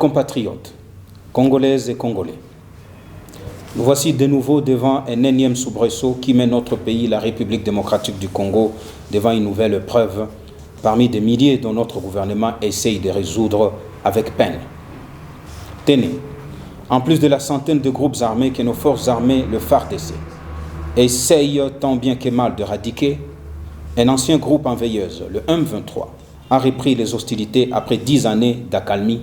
compatriotes, Congolaises et Congolais, nous voici de nouveau devant un énième soubresaut qui met notre pays, la République démocratique du Congo, devant une nouvelle épreuve parmi des milliers dont notre gouvernement essaye de résoudre avec peine. Tenez, en plus de la centaine de groupes armés que nos forces armées, le FARDC, essayent tant bien que mal d'éradiquer, un ancien groupe en veilleuse, le M23, a repris les hostilités après 10 années d'accalmie,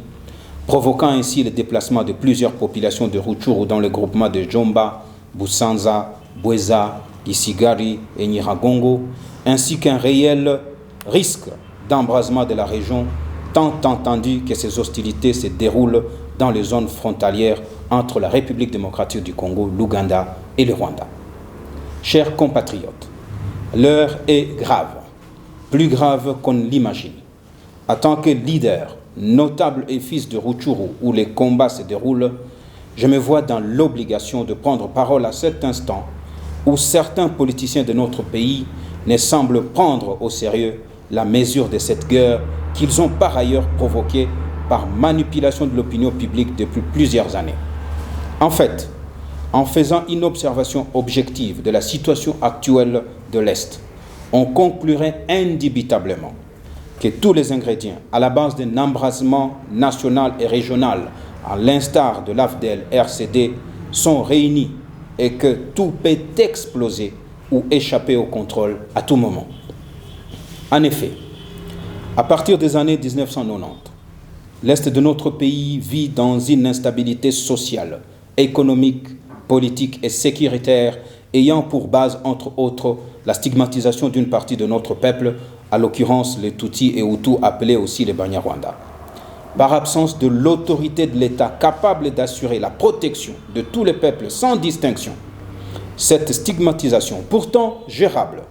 provoquant ainsi le déplacement de plusieurs populations de Rutshuru dans le groupement de Jomba, Busanza, Bweza, Isigari et Nyiragongo, ainsi qu'un réel risque d'embrasement de la région, tant entendu que ces hostilités se déroulent dans les zones frontalières entre la République démocratique du Congo, l'Ouganda et le Rwanda. Chers compatriotes, l'heure est grave, plus grave qu'on l'imagine. En tant que leader, notable et fils de Rutshuru, où les combats se déroulent, je me vois dans l'obligation de prendre parole à cet instant où certains politiciens de notre pays ne semblent prendre au sérieux la mesure de cette guerre qu'ils ont par ailleurs provoquée par manipulation de l'opinion publique depuis plusieurs années. En fait, en faisant une observation objective de la situation actuelle de l'Est, on conclurait indubitablement que tous les ingrédients à la base d'un embrasement national et régional, à l'instar de l'AFDEL-RCD, sont réunis et que tout peut exploser ou échapper au contrôle à tout moment. En effet, à partir des années 1990, l'Est de notre pays vit dans une instabilité sociale, économique, politique et sécuritaire ayant pour base, entre autres, la stigmatisation d'une partie de notre peuple, à l'occurrence les Tutsis et Hutus appelés aussi les Banyarwanda. Par absence de l'autorité de l'État capable d'assurer la protection de tous les peuples sans distinction, cette stigmatisation, pourtant gérable,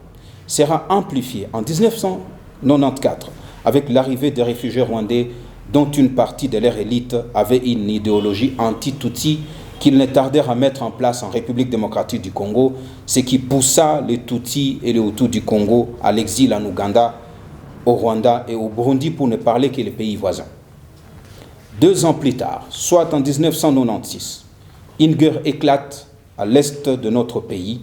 sera amplifiée en 1994 avec l'arrivée des réfugiés rwandais dont une partie de leur élite avait une idéologie anti-Tutsi qu'ils ne tardèrent à mettre en place en République démocratique du Congo, ce qui poussa les Tutsis et les Hutus du Congo à l'exil en Ouganda, au Rwanda et au Burundi pour ne parler que les pays voisins. 2 ans plus tard, soit en 1996, une guerre éclate à l'est de notre pays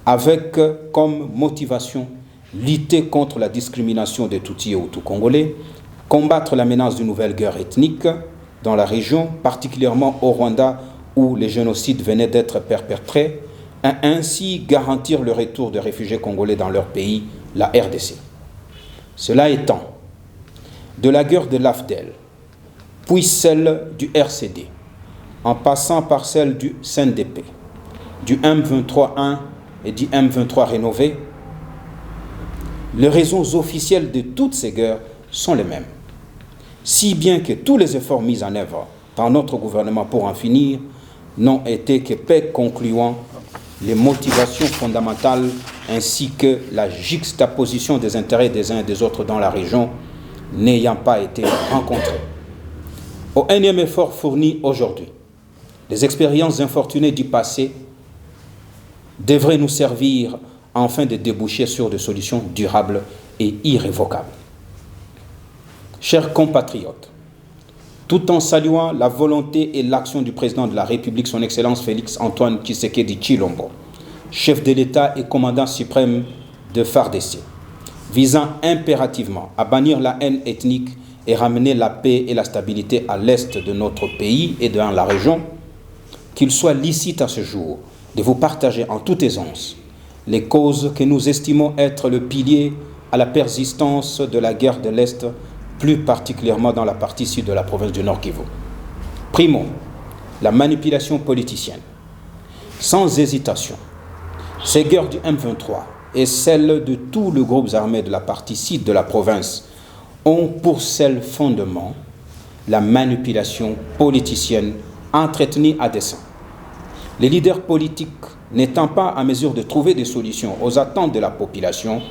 avec comme motivation lutter contre la discrimination des Tutsis et Hutus congolais, combattre la menace d'une nouvelle guerre ethnique dans la région, particulièrement au Rwanda où les génocides venaient d'être perpétrés, et ainsi garantir le retour des réfugiés congolais dans leur pays, la RDC. Cela étant, de la guerre de l'AFDEL, puis celle du RCD, en passant par celle du CNDP, du M23-1 et du M23 rénové, les raisons officielles de toutes ces guerres sont les mêmes. Si bien que tous les efforts mis en œuvre par notre gouvernement pour en finir n'ont été que peu concluants, les motivations fondamentales ainsi que la juxtaposition des intérêts des uns et des autres dans la région n'ayant pas été rencontrées. Au énième effort fourni aujourd'hui, les expériences infortunées du passé devraient nous servir afin de déboucher sur des solutions durables et irrévocables. Chers compatriotes, tout en saluant la volonté et l'action du président de la République, son Excellence Félix Antoine Tshisekedi Tshilombo, chef de l'État et commandant suprême de FARDC, visant impérativement à bannir la haine ethnique et ramener la paix et la stabilité à l'est de notre pays et dans la région, qu'il soit licite à ce jour de vous partager en toute aisance les causes que nous estimons être le pilier à la persistance de la guerre de l'Est, plus particulièrement dans la partie sud de la province du Nord Kivu. Primo, la manipulation politicienne. Sans hésitation, ces guerres du M23 et celles de tous les groupes armés de la partie sud de la province ont pour seul fondement la manipulation politicienne entretenue à dessein. Les leaders politiques, n'étant pas à mesure de trouver des solutions aux attentes de la population,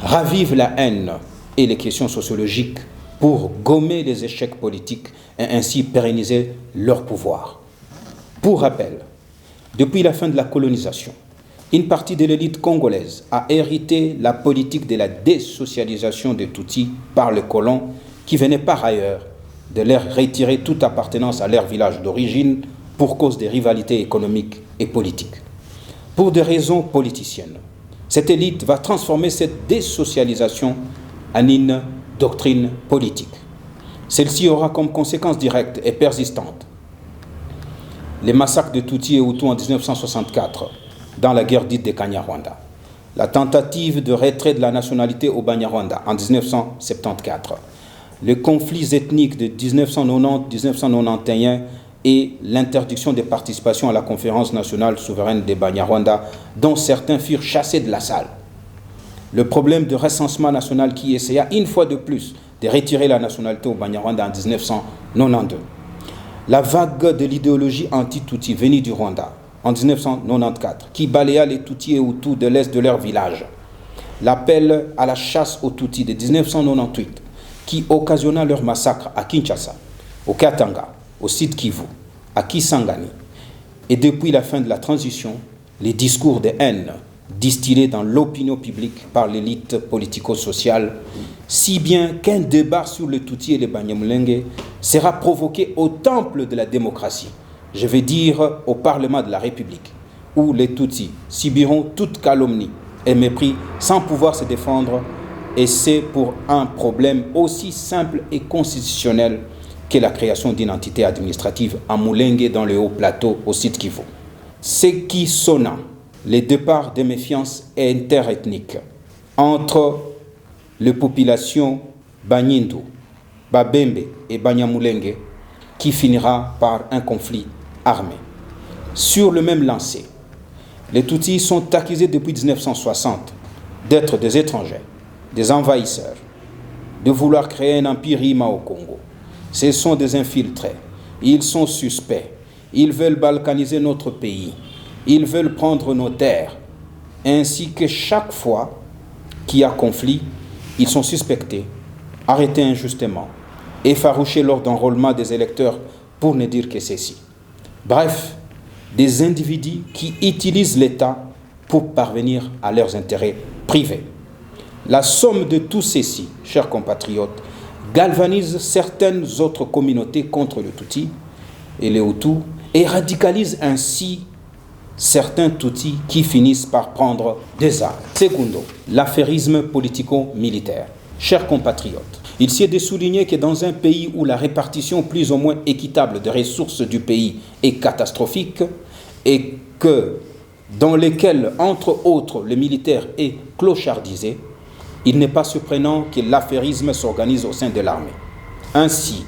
ravivent la haine et les questions sociologiques pour gommer les échecs politiques et ainsi pérenniser leur pouvoir. Pour rappel, depuis la fin de la colonisation, une partie de l'élite congolaise a hérité la politique de la désocialisation des Tutsis par les colons qui venaient par ailleurs de leur retirer toute appartenance à leur village d'origine pour cause des rivalités économiques et politiques. Pour des raisons politiciennes, cette élite va transformer cette désocialisation en une doctrine politique. Celle-ci aura comme conséquence directe et persistante les massacres de Tutsi et Hutu en 1964 dans la guerre dite des Kanyarwanda, la tentative de retrait de la nationalité au Banyarwanda en 1974, les conflits ethniques de 1990-1991 et l'interdiction des participations à la conférence nationale souveraine des Banyarwanda, dont certains furent chassés de la salle. Le problème de recensement national qui essaya une fois de plus de retirer la nationalité au Banyarwanda en 1992. La vague de l'idéologie anti-Tutsi venue du Rwanda en 1994, qui balaya les Tutsis et Hutus de l'est de leur village. L'appel à la chasse aux Tutsis de 1998, qui occasionna leur massacre à Kinshasa, au Katanga, au Sud Kivu, à Kisangani. Et depuis la fin de la transition, les discours de haine distillés dans l'opinion publique par l'élite politico-sociale, si bien qu'un débat sur le Tutsi et le Banyamulenge sera provoqué au temple de la démocratie, je vais dire au Parlement de la République, où les Tutsis subiront toute calomnie et mépris sans pouvoir se défendre, et c'est pour un problème aussi simple et constitutionnel que la création d'une entité administrative à Mulenge dans le haut plateau au Sud Kivu. Ce qui sonna les départs de méfiance interethniques entre les populations Banyindu, Babembe et Banyamulenge, qui finira par un conflit armé. Sur le même lancer, les Tutsis sont accusés depuis 1960 d'être des étrangers, des envahisseurs, de vouloir créer un empire Hima au Congo. Ce sont des infiltrés, ils sont suspects, ils veulent balkaniser notre pays, ils veulent prendre nos terres, ainsi que chaque fois qu'il y a conflit, ils sont suspectés, arrêtés injustement, effarouchés lors d'enrôlement des électeurs, pour ne dire que ceci. Bref, des individus qui utilisent l'État pour parvenir à leurs intérêts privés. La somme de tout ceci, chers compatriotes, galvanise certaines autres communautés contre le Tutsi et les Hutus et radicalise ainsi certains Tutsis qui finissent par prendre des armes. Secondo, l'affairisme politico-militaire. Chers compatriotes, il s'y est de souligner que dans un pays où la répartition plus ou moins équitable des ressources du pays est catastrophique et que dans lesquels, entre autres, le militaire est clochardisé, il n'est pas surprenant que l'affairisme s'organise au sein de l'armée. Ainsi,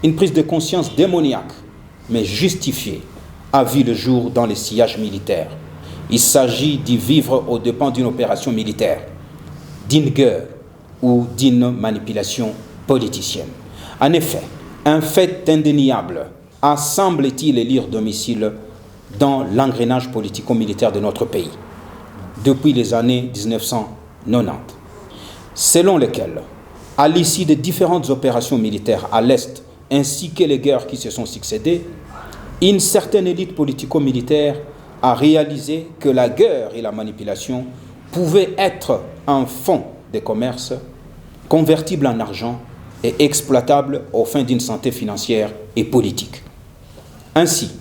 une prise de conscience démoniaque, mais justifiée, a vu le jour dans les sillages militaires. Il s'agit d'y vivre aux dépens d'une opération militaire, d'une guerre ou d'une manipulation politicienne. En effet, un fait indéniable a, semble-t-il, élire domicile dans l'engrenage politico-militaire de notre pays depuis les années 1990, selon lesquelles, à l'issue de différentes opérations militaires à l'Est ainsi que les guerres qui se sont succédées, une certaine élite politico-militaire a réalisé que la guerre et la manipulation pouvaient être un fonds de commerce convertible en argent et exploitable aux fins d'une santé financière et politique. Ainsi,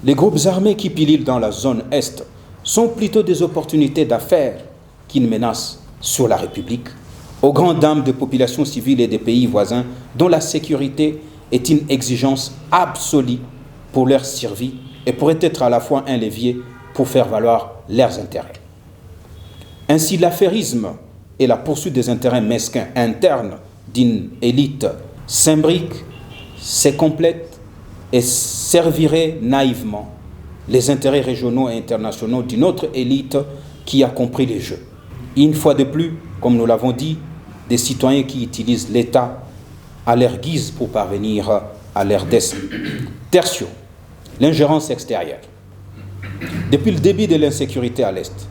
les groupes armés qui pilulent dans la zone Est sont plutôt des opportunités d'affaires qu'une menace sur la République, aux grandes dames de populations civiles et des pays voisins dont la sécurité est une exigence absolue pour leur survie et pourrait être à la fois un levier pour faire valoir leurs intérêts. Ainsi, l'affairisme et la poursuite des intérêts mesquins internes d'une élite s'imbriquent, se complètent et servirait naïvement les intérêts régionaux et internationaux d'une autre élite qui a compris les jeux. Une fois de plus, comme nous l'avons dit, des citoyens qui utilisent l'État à leur guise pour parvenir à leur destin. Tertio, l'ingérence extérieure. Depuis le début de l'insécurité à l'Est,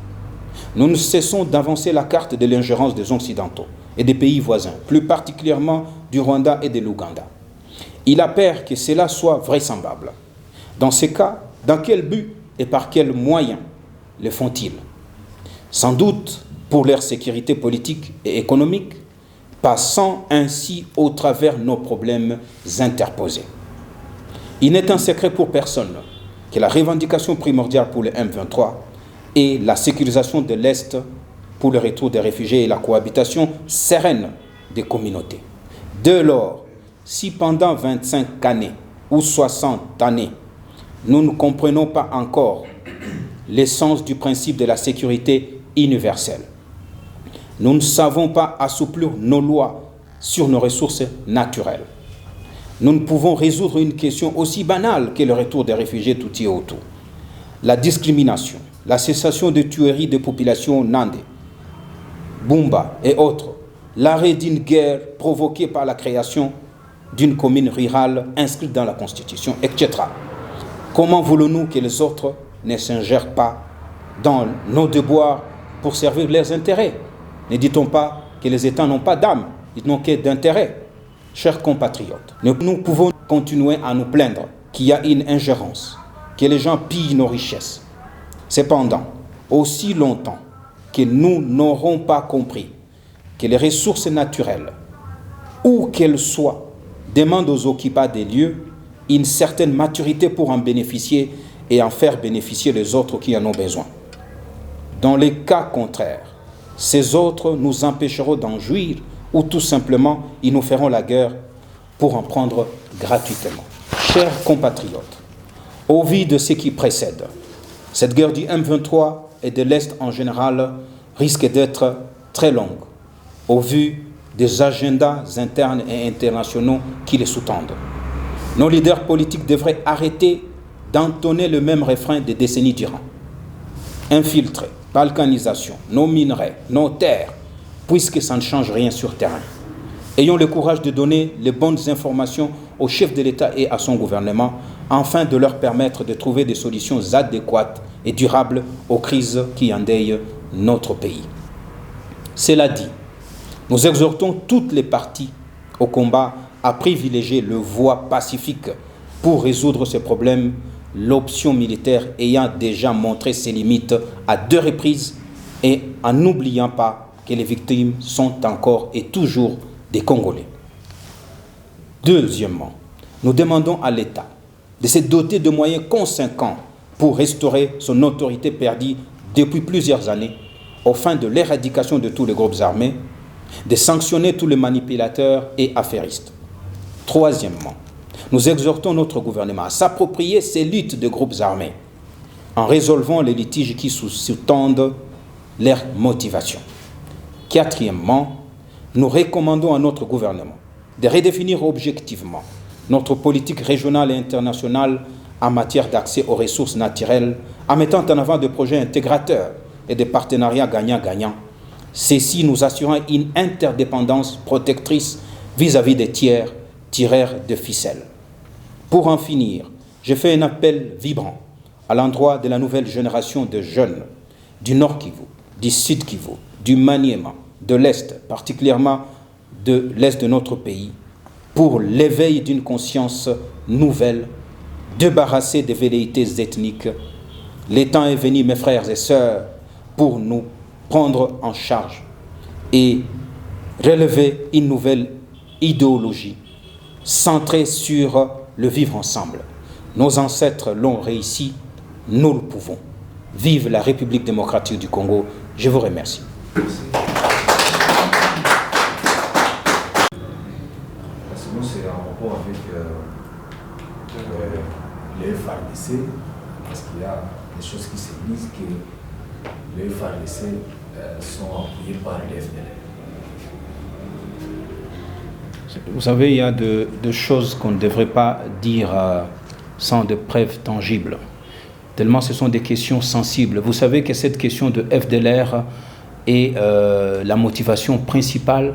nous ne cessons d'avancer la carte de l'ingérence des Occidentaux et des pays voisins, plus particulièrement du Rwanda et de l'Ouganda. Il apparaît que cela soit vraisemblable. Dans ces cas, dans quel but et par quels moyens le font-ils? Sans doute pour leur sécurité politique et économique, passant ainsi au travers nos problèmes interposés. Il n'est un secret pour personne que la revendication primordiale pour le M23 est la sécurisation de l'Est pour le retour des réfugiés et la cohabitation sereine des communautés. Dès lors, si pendant 25 années ou 60 années, nous ne comprenons pas encore l'essence du principe de la sécurité universelle, nous ne savons pas assouplir nos lois sur nos ressources naturelles, nous ne pouvons résoudre une question aussi banale que le retour des réfugiés tout y autour. La discrimination, la cessation de tueries de populations Nandé, Bumba et autres, l'arrêt d'une guerre provoquée par la création d'une commune rurale inscrite dans la Constitution, etc. Comment voulons-nous que les autres ne s'ingèrent pas dans nos devoirs pour servir leurs intérêts? Ne dit-on pas que les États n'ont pas d'âme, ils n'ont que d'intérêt? Chers compatriotes, nous pouvons continuer à nous plaindre qu'il y a une ingérence, que les gens pillent nos richesses. Cependant, aussi longtemps que nous n'aurons pas compris que les ressources naturelles, où qu'elles soient, demandent aux occupants des lieux une certaine maturité pour en bénéficier et en faire bénéficier les autres qui en ont besoin. Dans les cas contraires, ces autres nous empêcheront d'en jouir ou tout simplement ils nous feront la guerre pour en prendre gratuitement. Chers compatriotes, au vu de ce qui précède, cette guerre du M23 et de l'Est en général risque d'être très longue, au vu des agendas internes et internationaux qui les sous-tendent. Nos leaders politiques devraient arrêter d'entonner le même refrain des décennies durant. Infiltrer, balkanisation, nos minerais, nos terres, puisque ça ne change rien sur terrain. Ayons le courage de donner les bonnes informations au chef de l'État et à son gouvernement, afin de leur permettre de trouver des solutions adéquates et durables aux crises qui endeuillent notre pays. Cela dit, nous exhortons toutes les parties au combat à privilégier le voie pacifique pour résoudre ces problèmes, l'option militaire ayant déjà montré ses limites à 2 reprises et en n'oubliant pas que les victimes sont encore et toujours des Congolais. Deuxièmement, nous demandons à l'État de se doter de moyens conséquents pour restaurer son autorité perdue depuis plusieurs années, aux fins de l'éradication de tous les groupes armés, de sanctionner tous les manipulateurs et affairistes. Troisièmement, nous exhortons notre gouvernement à s'approprier ces luttes de groupes armés en résolvant les litiges qui sous-tendent leur motivation. Quatrièmement, nous recommandons à notre gouvernement de redéfinir objectivement notre politique régionale et internationale en matière d'accès aux ressources naturelles, en mettant en avant des projets intégrateurs et des partenariats gagnant-gagnant. Ceci nous assurant une interdépendance protectrice vis-à-vis des tiers, tireurs de ficelles. Pour en finir, je fais un appel vibrant à l'endroit de la nouvelle génération de jeunes du Nord Kivu, du Sud Kivu, du Maniema, de l'Est, particulièrement de l'Est de notre pays, pour l'éveil d'une conscience nouvelle, débarrassée des velléités ethniques. Le temps est venu, mes frères et sœurs, pour nous prendre en charge et relever une nouvelle idéologie centrée sur le vivre ensemble. Nos ancêtres l'ont réussi, nous le pouvons. Vive la République démocratique du Congo. Je vous remercie. C'est en rapport avec les FARDC, parce qu'il y a des choses qui se disent que les FARDC sont appuyés par les FDLR. Vous savez, il y a de choses qu'on ne devrait pas dire sans de preuves tangibles. Tellement ce sont des questions sensibles. Vous savez que cette question de FDLR est la motivation principale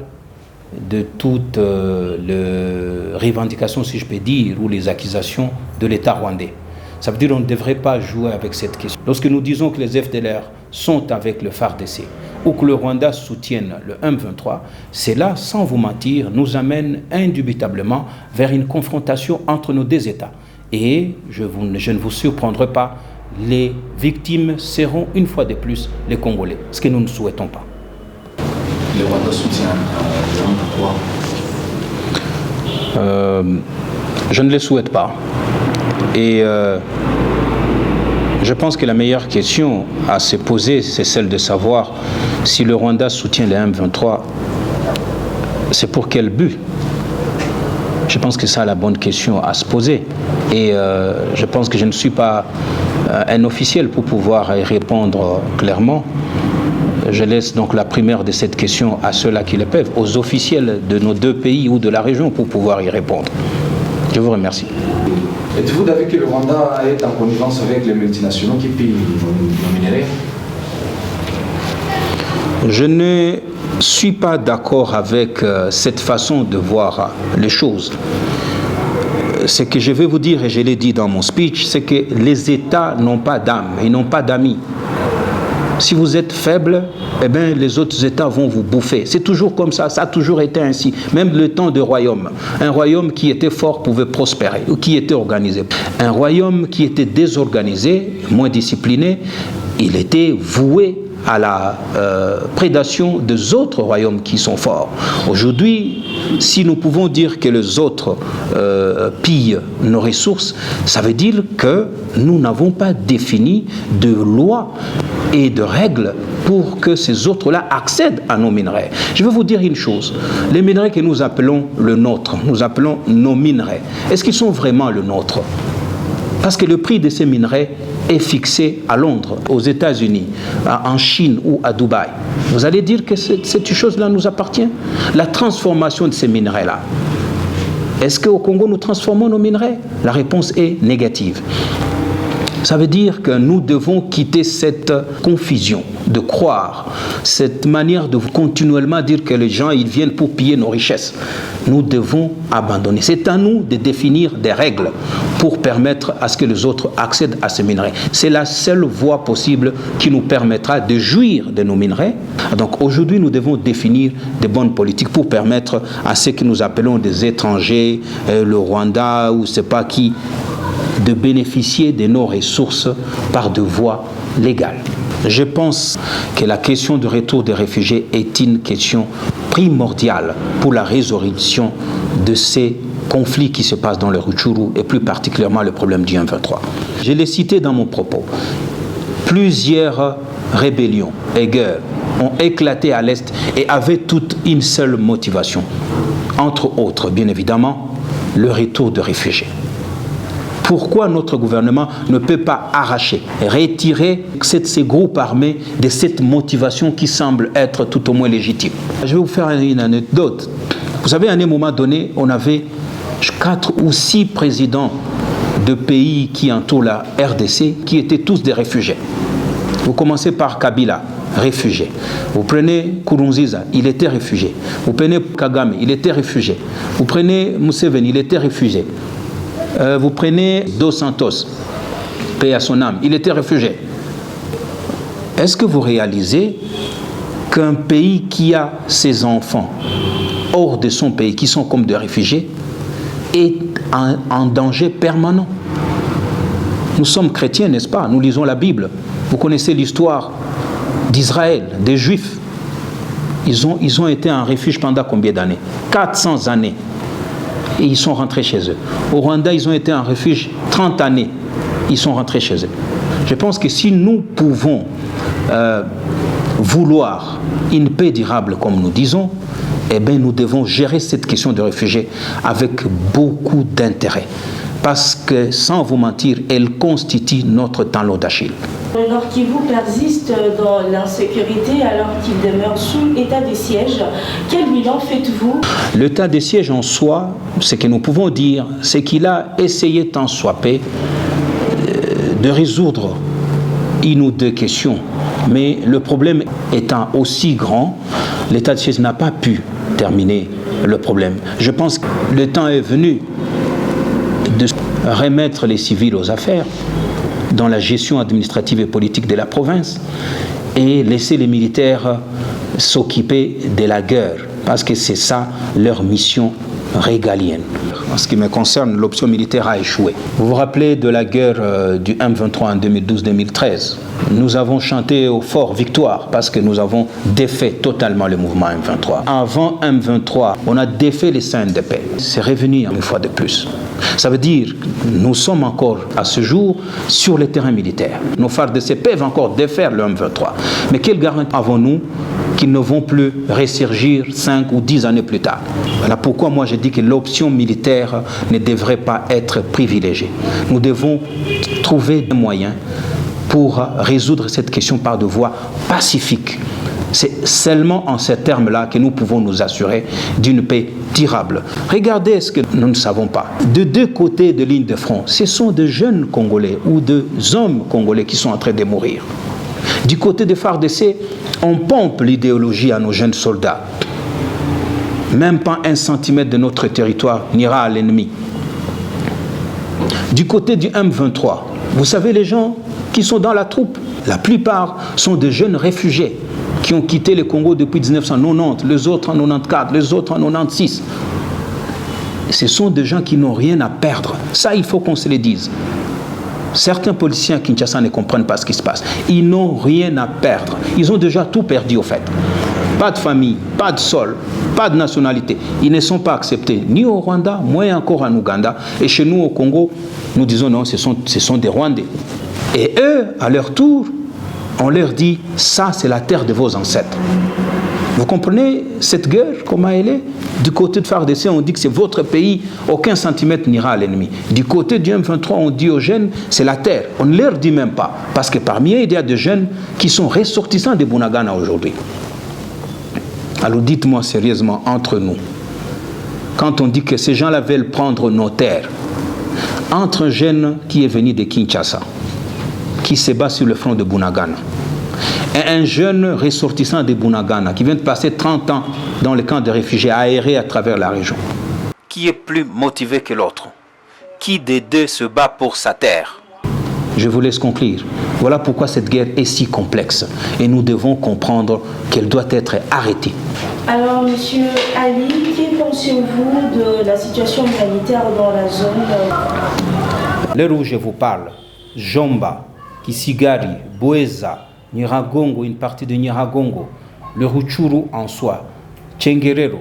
de toutes les revendications, si je peux dire, ou les accusations de l'État rwandais. Ça veut dire qu'on ne devrait pas jouer avec cette question. Lorsque nous disons que les FDLR sont avec le FARDC ou que le Rwanda soutienne le M23, cela, sans vous mentir, nous amène indubitablement vers une confrontation entre nos 2 États. Et je ne vous surprendrai pas, les victimes seront une fois de plus les Congolais, ce que nous ne souhaitons pas. le Rwanda soutient pourquoi Je ne le souhaite pas. Et je pense que la meilleure question à se poser, c'est celle de savoir si le Rwanda soutient les M23, c'est pour quel but? Je pense que c'est ça la bonne question à se poser. Et je pense que je ne suis pas un officiel pour pouvoir y répondre clairement. Je laisse donc la primaire de cette question à ceux-là qui le peuvent, aux officiels de nos deux pays ou de la région pour pouvoir y répondre. Je vous remercie. Êtes-vous d'avis que le Rwanda est en connivence avec les multinationaux qui pillent nos minéraux? Je ne suis pas d'accord avec cette façon de voir les choses. Ce que je vais vous dire, et je l'ai dit dans mon speech, c'est que les États n'ont pas d'âme, ils n'ont pas d'amis. Si vous êtes faible, eh bien, les autres États vont vous bouffer. C'est toujours comme ça a toujours été ainsi. Même le temps de royaume. Un royaume qui était fort pouvait prospérer, ou qui était organisé. Un royaume qui était désorganisé, moins discipliné, il était voué à la prédation des autres royaumes qui sont forts. Aujourd'hui, si nous pouvons dire que les autres pillent nos ressources, ça veut dire que nous n'avons pas défini de loi et de règles pour que ces autres-là accèdent à nos minerais. Je vais vous dire une chose. Les minerais que nous appelons le nôtre, nous appelons nos minerais, est-ce qu'ils sont vraiment le nôtre? Parce que le prix de ces minerais est fixé à Londres, aux États-Unis, en Chine ou à Dubaï. Vous allez dire que cette chose-là nous appartient? La transformation de ces minerais-là. Est-ce qu'au Congo, nous transformons nos minerais? La réponse est négative. Ça veut dire que nous devons quitter cette confusion de croire, cette manière de continuellement dire que les gens ils viennent pour piller nos richesses. Nous devons abandonner. C'est à nous de définir des règles pour permettre à ce que les autres accèdent à ces minerais. C'est la seule voie possible qui nous permettra de jouir de nos minerais. Donc aujourd'hui, nous devons définir des bonnes politiques pour permettre à ceux que nous appelons des étrangers, le Rwanda ou je ne sais pas qui, de bénéficier de nos ressources par de voies légales. Je pense que la question du retour des réfugiés est une question primordiale pour la résolution de ces conflits qui se passent dans le Rutshuru et plus particulièrement le problème du M23. Je l'ai cité dans mon propos. Plusieurs rébellions et guerres ont éclaté à l'Est et avaient toute une seule motivation. Entre autres, bien évidemment, le retour de réfugiés. Pourquoi notre gouvernement ne peut pas arracher, retirer ces groupes armés de cette motivation qui semble être tout au moins légitime? Je vais vous faire une anecdote. Vous savez, à un moment donné, on avait 4 ou 6 présidents de pays qui entourent la RDC qui étaient tous des réfugiés. Vous commencez par Kabila, réfugié. Vous prenez Nkurunziza, il était réfugié. Vous prenez Kagame, il était réfugié. Vous prenez Museveni, il était réfugié. Vous prenez Dos Santos, paix à son âme, il était réfugié. Est-ce que vous réalisez qu'un pays qui a ses enfants hors de son pays, qui sont comme des réfugiés, est en danger permanent? Nous sommes chrétiens, n'est-ce pas? Nous lisons la Bible. Vous connaissez l'histoire d'Israël, des Juifs. Ils ont été en refuge pendant combien d'années? 400 années. Et ils sont rentrés chez eux. Au Rwanda, ils ont été en refuge 30 années. Ils sont rentrés chez eux. Je pense que si nous pouvons vouloir une paix durable, comme nous disons, eh bien, nous devons gérer cette question de réfugiés avec beaucoup d'intérêt. Parce que, sans vous mentir, elle constitue notre talon d'Achille. Le Nord Kivu persiste dans l'insécurité alors qu'il demeure sous état de siège. Quel bilan faites-vous? L'état de siège en soi, ce que nous pouvons dire, c'est qu'il a essayé tant soit peu de résoudre une ou deux questions. Mais le problème étant aussi grand, l'état de siège n'a pas pu terminer le problème. Je pense que le temps est venu de remettre les civils aux affaires dans la gestion administrative et politique de la province et laisser les militaires s'occuper de la guerre, parce que c'est ça leur mission régalienne. En ce qui me concerne, l'option militaire a échoué. Vous vous rappelez de la guerre du M23 en 2012-2013 ? Nous avons chanté au fort victoire parce que nous avons défait totalement le mouvement M23. Avant M23, on a défait les CNDP. C'est revenu une fois de plus. Ça veut dire que nous sommes encore à ce jour sur le terrain militaire. Nos FARDC peuvent encore défaire le M23. Mais quelle garantie avons-nous qu'ils ne vont plus ressurgir 5 ou 10 années plus tard? Voilà pourquoi moi je dis que l'option militaire ne devrait pas être privilégiée. Nous devons trouver des moyens pour résoudre cette question par de voie pacifique. C'est seulement en ces termes-là que nous pouvons nous assurer d'une paix durable. Regardez ce que nous ne savons pas. De deux côtés de ligne de front, ce sont de jeunes Congolais ou des hommes congolais qui sont en train de mourir. Du côté des FARDC, on pompe l'idéologie à nos jeunes soldats. Même pas 1 centimètre de notre territoire n'ira à l'ennemi. Du côté du M23, vous savez, les gens qui sont dans la troupe, la plupart sont de jeunes réfugiés qui ont quitté le Congo depuis 1990, les autres en 94, les autres en 96. Ce sont des gens qui n'ont rien à perdre. Ça, il faut qu'on se le dise. Certains policiers à Kinshasa ne comprennent pas ce qui se passe. Ils n'ont rien à perdre. Ils ont déjà tout perdu, au fait. Pas de famille, pas de sol, pas de nationalité. Ils ne sont pas acceptés ni au Rwanda, moins encore en Ouganda. Et chez nous, au Congo, nous disons non, ce sont des Rwandais. Et eux, à leur tour, on leur dit, ça c'est la terre de vos ancêtres. Vous comprenez cette guerre, comment elle est? Du côté de FARDC, on dit que c'est votre pays, aucun centimètre n'ira à l'ennemi. Du côté du M23, on dit aux jeunes, c'est la terre. On ne leur dit même pas, parce que parmi eux, il y a des jeunes qui sont ressortissants de Bunagana aujourd'hui. Alors dites-moi sérieusement, entre nous, quand on dit que ces gens-là veulent prendre nos terres, entre un jeune qui est venu de Kinshasa, qui se bat sur le front de Bunagana, et un jeune ressortissant de Bunagana qui vient de passer 30 ans dans le camp de réfugiés aérés à travers la région. Qui est plus motivé que l'autre? Qui des deux se bat pour sa terre? Je vous laisse conclure. Voilà pourquoi cette guerre est si complexe et nous devons comprendre qu'elle doit être arrêtée. Alors, Monsieur Ali, que pensez-vous de la situation humanitaire dans la zone? L'heure où je vous parle, Jomba, Kisigari, Boeza, Nyiragongo, une partie de Nyiragongo, le Rutshuru en soi, Tchenguerero,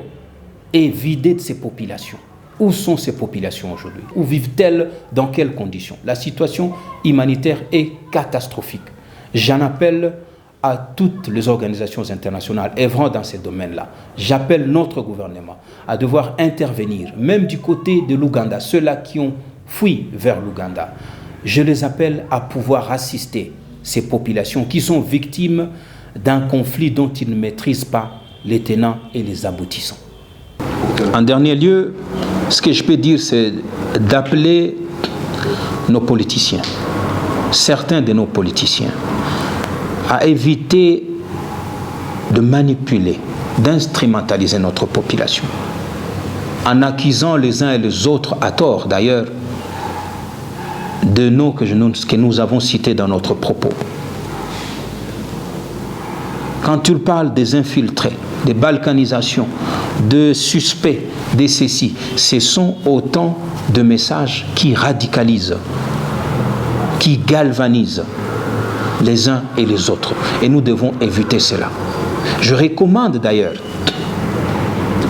est vidé de ses populations. Où sont ces populations aujourd'hui? Où vivent-elles? Dans quelles conditions? La situation humanitaire est catastrophique. J'en appelle à toutes les organisations internationales œuvrant dans ces domaines-là. J'appelle notre gouvernement à devoir intervenir, même du côté de l'Ouganda, ceux-là qui ont fui vers l'Ouganda. Je les appelle à pouvoir assister ces populations qui sont victimes d'un conflit dont ils ne maîtrisent pas les tenants et les aboutissants. En dernier lieu, ce que je peux dire, c'est d'appeler nos politiciens, certains de nos politiciens, à éviter de manipuler, d'instrumentaliser notre population, en accusant les uns et les autres, à tort d'ailleurs, de noms que nous avons cités dans notre propos. Quand tu parles des infiltrés, des balkanisations, de suspects, de ceci, ce sont autant de messages qui radicalisent, qui galvanisent les uns et les autres. Et nous devons éviter cela. Je recommande d'ailleurs,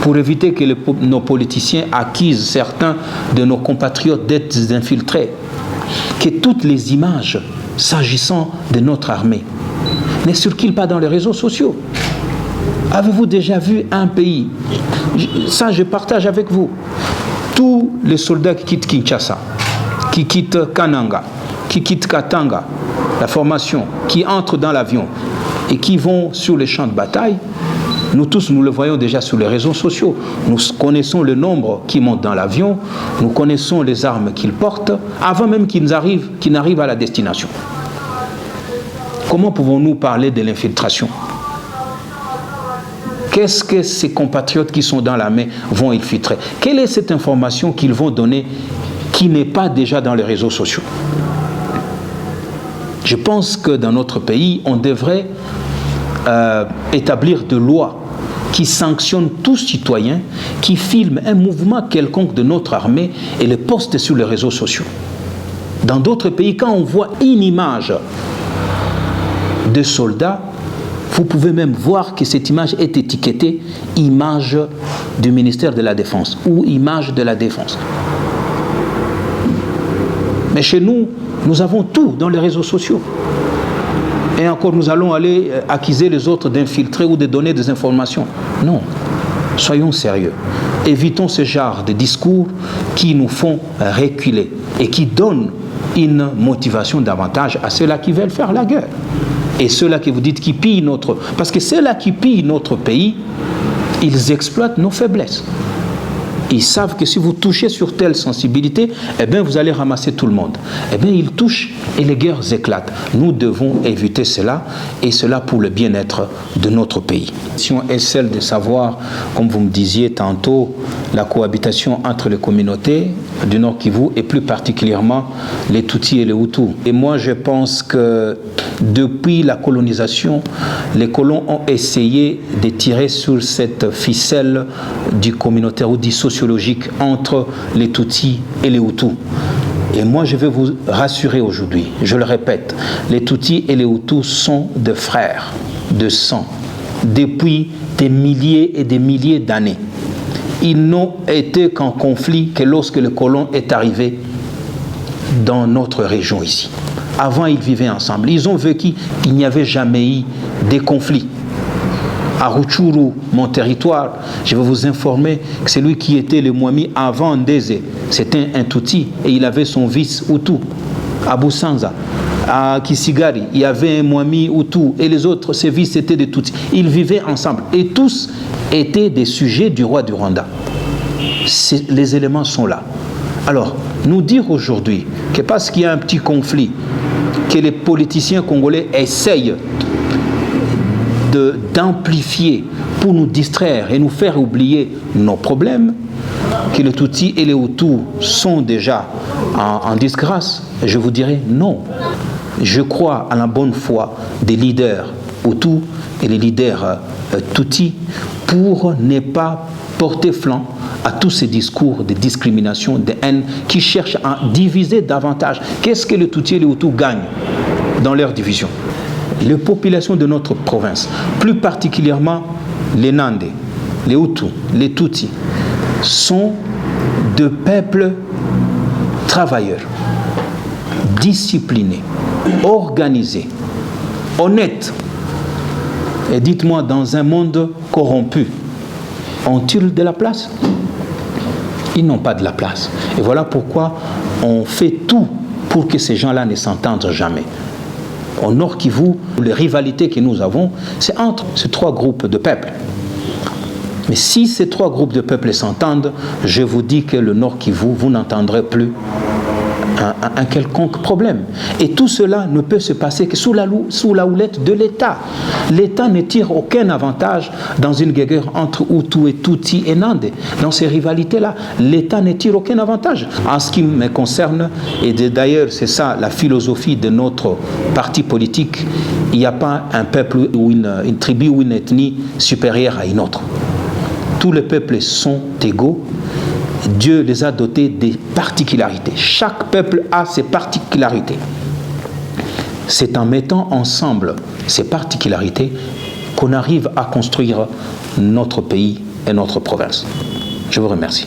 pour éviter que nos politiciens accusent certains de nos compatriotes d'être infiltrés, que toutes les images s'agissant de notre armée ne circulent pas dans les réseaux sociaux. Avez-vous déjà vu un pays? Ça, je partage avec vous. Tous les soldats qui quittent Kinshasa, qui quittent Kananga, qui quittent Katanga, la formation, qui entrent dans l'avion et qui vont sur les champs de bataille, nous tous, nous le voyons déjà sur les réseaux sociaux. Nous connaissons le nombre qui monte dans l'avion, nous connaissons les armes qu'ils portent, avant même qu'ils n'arrivent à la destination. Comment pouvons-nous parler de l'infiltration? Qu'est-ce que ces compatriotes qui sont dans l'armée vont infiltrer? Quelle est cette information qu'ils vont donner qui n'est pas déjà dans les réseaux sociaux? Je pense que dans notre pays, on devrait établir des lois qui sanctionne tout citoyen qui filme un mouvement quelconque de notre armée et le poste sur les réseaux sociaux. Dans d'autres pays, quand on voit une image de soldats, vous pouvez même voir que cette image est étiquetée image du ministère de la Défense ou image de la Défense. Mais chez nous, nous avons tout dans les réseaux sociaux. Et encore, nous allons aller accuser les autres d'infiltrer ou de donner des informations. Non, soyons sérieux. Évitons ce genre de discours qui nous font reculer et qui donnent une motivation davantage à ceux-là qui veulent faire la guerre. Et ceux-là que vous dites qui pillent notre... Parce que ceux-là qui pillent notre pays, ils exploitent nos faiblesses. Ils savent que si vous touchez sur telle sensibilité, eh bien vous allez ramasser tout le monde. Eh bien ils touchent et les guerres éclatent. Nous devons éviter cela, et cela pour le bien-être de notre pays. La question est celle de savoir, comme vous me disiez tantôt, la cohabitation entre les communautés du Nord Kivu et plus particulièrement les Tutsis et les Hutus. Et moi je pense que depuis la colonisation, les colons ont essayé de tirer sur cette ficelle du communautaire ou du sociologique entre les Tutsis et les Hutus. Et moi je vais vous rassurer aujourd'hui, je le répète, les Tutsis et les Hutus sont des frères de sang depuis des milliers et des milliers d'années. Ils n'ont été qu'en conflit que lorsque le colon est arrivé dans notre région ici. Avant, ils vivaient ensemble. Ils ont vécu, il n'y avait jamais eu de conflits. À Rutshuru, mon territoire, je vais vous informer que celui qui était le Mwami avant Ndeze, c'était un Tutsi et il avait son vice Hutu. À Busanza, à Kisigari, il y avait un Mwami Hutu et les autres, ses vices étaient des Tutsis. Ils vivaient ensemble et tous étaient des sujets du roi du Rwanda. Les éléments sont là. Alors, nous dire aujourd'hui que parce qu'il y a un petit conflit, que les politiciens congolais essayent d'amplifier pour nous distraire et nous faire oublier nos problèmes, que les Tutsis et les Hutus sont déjà en disgrâce, je vous dirais non. Je crois à la bonne foi des leaders Hutus et les leaders Tutsis pour ne pas porter flanc à tous ces discours de discrimination, de haine qui cherchent à diviser davantage. Qu'est-ce que les Tutsis et les Hutus gagnent dans leur division? Les populations de notre province, plus particulièrement les Nandés, les Hutus, les Tutsis, sont de peuples travailleurs, disciplinés, organisés, honnêtes. Et dites-moi, dans un monde corrompu, ont-ils de la place? Ils n'ont pas de la place. Et voilà pourquoi on fait tout pour que ces gens-là ne s'entendent jamais. Au Nord Kivu, les rivalités que nous avons, c'est entre ces trois groupes de peuples. Mais si ces trois groupes de peuples s'entendent, je vous dis que le Nord Kivu, vous n'entendrez plus un quelconque problème. Et tout cela ne peut se passer que sous la houlette de l'État. L'État ne tire aucun avantage dans une guerre entre Hutu et Tutsi et Nandé. Dans ces rivalités-là, l'État ne tire aucun avantage. En ce qui me concerne, et d'ailleurs c'est ça la philosophie de notre parti politique, il n'y a pas un peuple ou une tribu ou une ethnie supérieure à une autre. Tous les peuples sont égaux. Dieu les a dotés des particularités. Chaque peuple a ses particularités. C'est en mettant ensemble ces particularités qu'on arrive à construire notre pays et notre province. Je vous remercie.